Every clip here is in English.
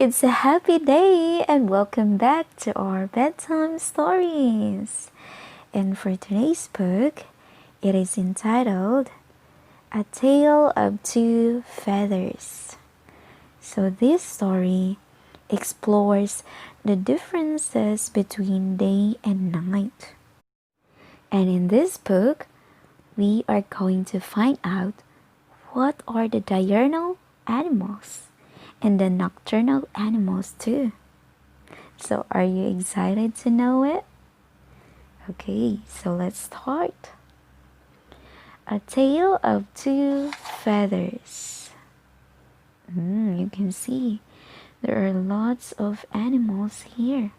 It's a happy day and welcome back to our bedtime stories. And for today's book, it is entitled A Tale of Two Feathers. So this story explores the differences between day and night. And in this book, we are going to find out what are the diurnal animals and the nocturnal animals too. So are you excited to know it? Okay, so let's start. A Tale of Two Feathers. You can see there are lots of animals here.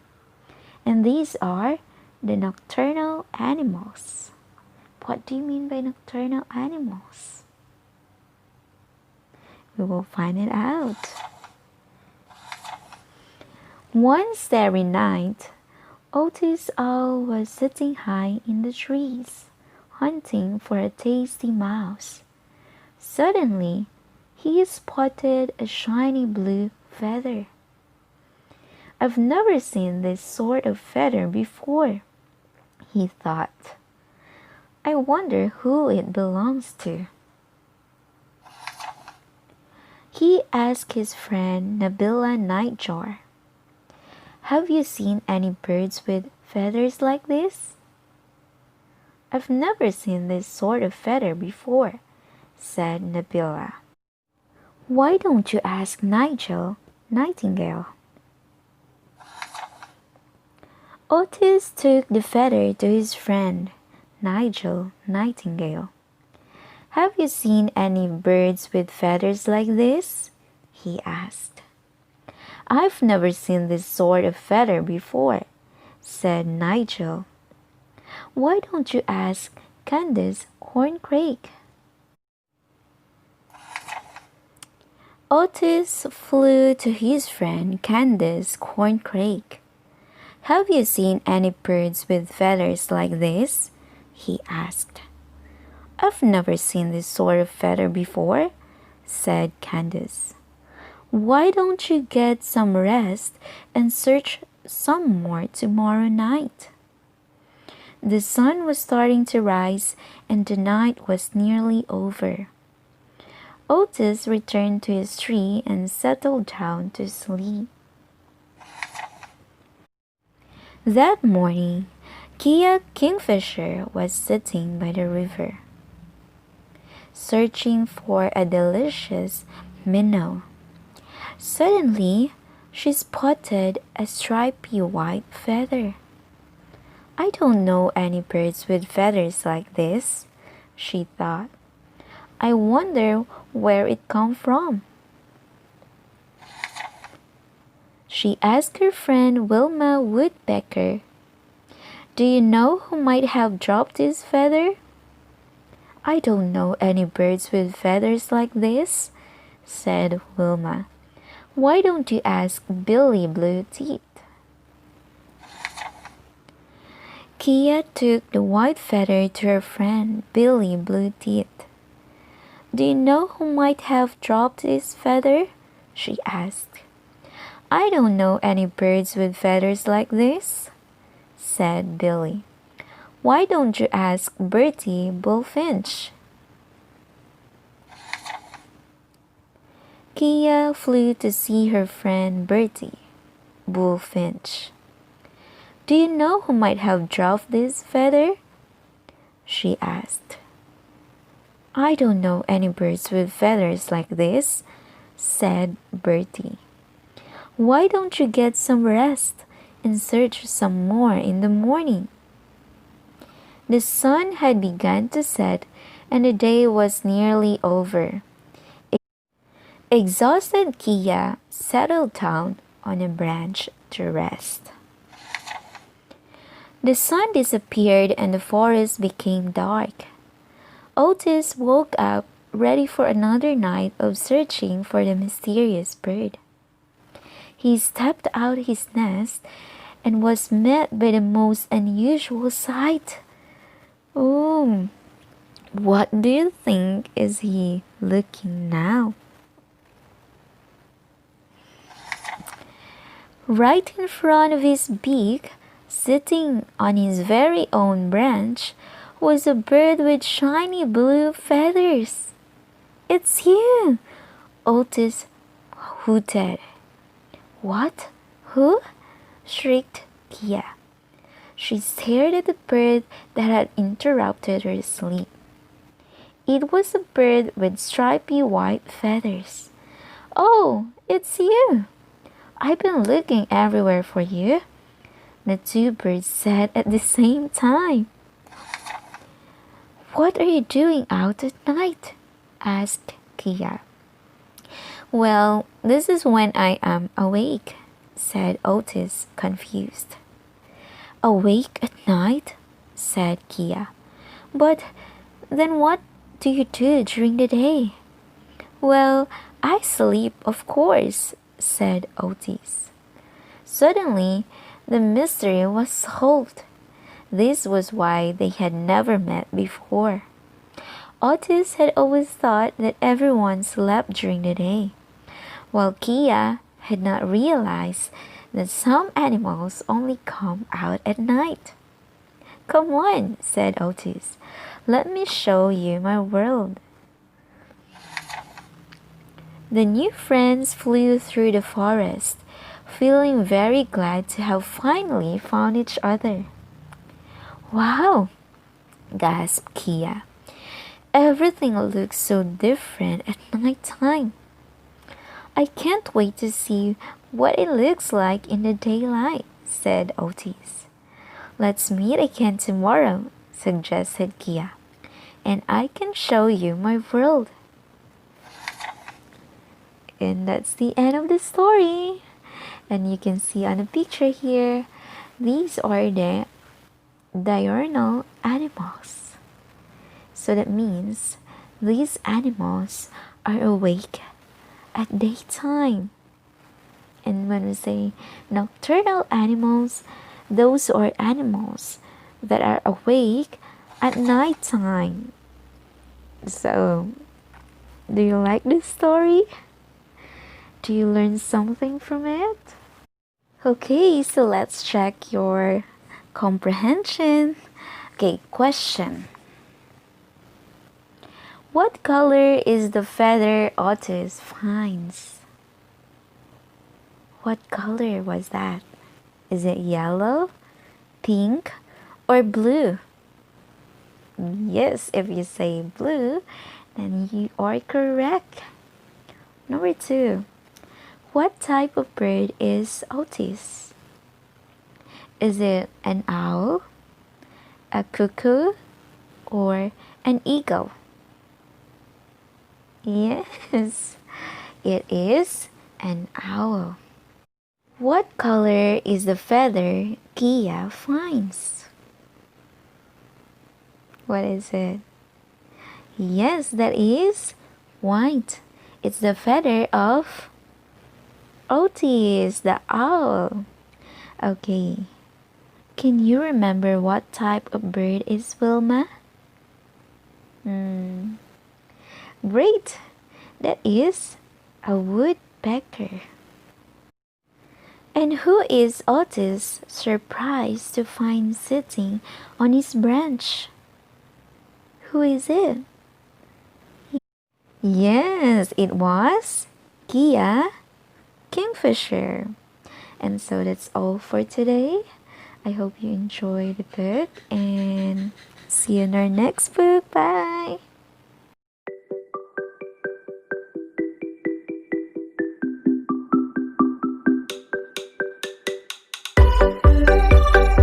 And these are the nocturnal animals. What do you mean by nocturnal animals? We will find it out. One starry night, Otis Owl was sitting high in the trees, hunting for a tasty mouse. Suddenly, he spotted a shiny blue feather. "I've never seen this sort of feather before," he thought. "I wonder who it belongs to." He asked his friend Nabila Nightjar, "Have you seen any birds with feathers like this?" "I've never seen this sort of feather before," said Nabila. "Why don't you ask Nightingale?" Otis took the feather to his friend Nightingale. "Have you seen any birds with feathers like this?" he asked. "I've never seen this sort of feather before," said Nigel. "Why don't you ask Candace Corncrake?" Otis flew to his friend Candace Corncrake. "Have you seen any birds with feathers like this?" he asked. "I've never seen this sort of feather before," said Candace. "Why don't you get some rest and search some more tomorrow night?" The sun was starting to rise and the night was nearly over. Otis returned to his tree and settled down to sleep. That morning, Kia Kingfisher was sitting by the river, searching for a delicious minnow. Suddenly, she spotted a stripy white feather. "I don't know any birds with feathers like this," she thought. "I wonder where it come from." She asked her friend Wilma Woodpecker, "Do you know who might have dropped this feather?" "I don't know any birds with feathers like this," said Wilma. "Why don't you ask Billy Blue Teeth?" Kia took the white feather to her friend Billy Blue Teeth. "Do you know who might have dropped this feather?" she asked. "I don't know any birds with feathers like this," said Billy. "Why don't you ask Bertie Bullfinch?" Kia flew to see her friend Bertie Bullfinch. "Do you know who might have dropped this feather?" she asked. "I don't know any birds with feathers like this," said Bertie. "Why don't you get some rest and search some more in the morning?" The sun had begun to set and the day was nearly over. Exhausted Kia settled down on a branch to rest. The sun disappeared and the forest became dark. Otis woke up ready for another night of searching for the mysterious bird. He stepped out his nest and was met by the most unusual sight. Oh, what do you think is he looking now? Right in front of his beak, sitting on his very own branch, was a bird with shiny blue feathers. "It's you!" Otis hooted. "What? Who?" shrieked Kia. She stared at the bird that had interrupted her sleep. It was a bird with stripy white feathers. "Oh, it's you! I've been looking everywhere for you," the two birds said at the same time. "What are you doing out at night?" asked Kia. "Well, this is when I am awake," said Otis, confused. "Awake at night?" said Kia. "But then what do you do during the day?" "Well, I sleep, of course," said Otis. Suddenly, the mystery was solved. This was why they had never met before. Otis had always thought that everyone slept during the day, while Kia had not realized that some animals only come out at night. "Come on," said Otis. "Let me show you my world." The new friends flew through the forest, feeling very glad to have finally found each other. "Wow!" gasped Kia. "Everything looks so different at night time. I can't wait to see what it looks like in the daylight," said Otis. "Let's meet again tomorrow," suggested Kia, "and I can show you my world." And that's the end of the story. And you can see on the picture here, these are the diurnal animals. So that means these animals are awake at daytime. And when we say nocturnal animals, those are animals that are awake at nighttime. So, do you like this story? Do you learn something from it? Okay, so let's check your comprehension. Okay, question. What color is the feather Otis finds? What color was that? Is it yellow, pink, or blue? Yes, if you say blue, then you are correct. Number 2. What type of bird is Otis? Is it an owl, a cuckoo, or an eagle? Yes, it is an owl. What color is the feather Kia finds? What is it? Yes, that is white. It's the feather of Otis, the owl. Okay. Can you remember what type of bird is Wilma? Great. That is a woodpecker. And who is Otis surprised to find sitting on his branch? Who is it? Yes, it was Kia Kingfisher. And so that's all for today. I hope you enjoyed the book and see you in our next book. Bye.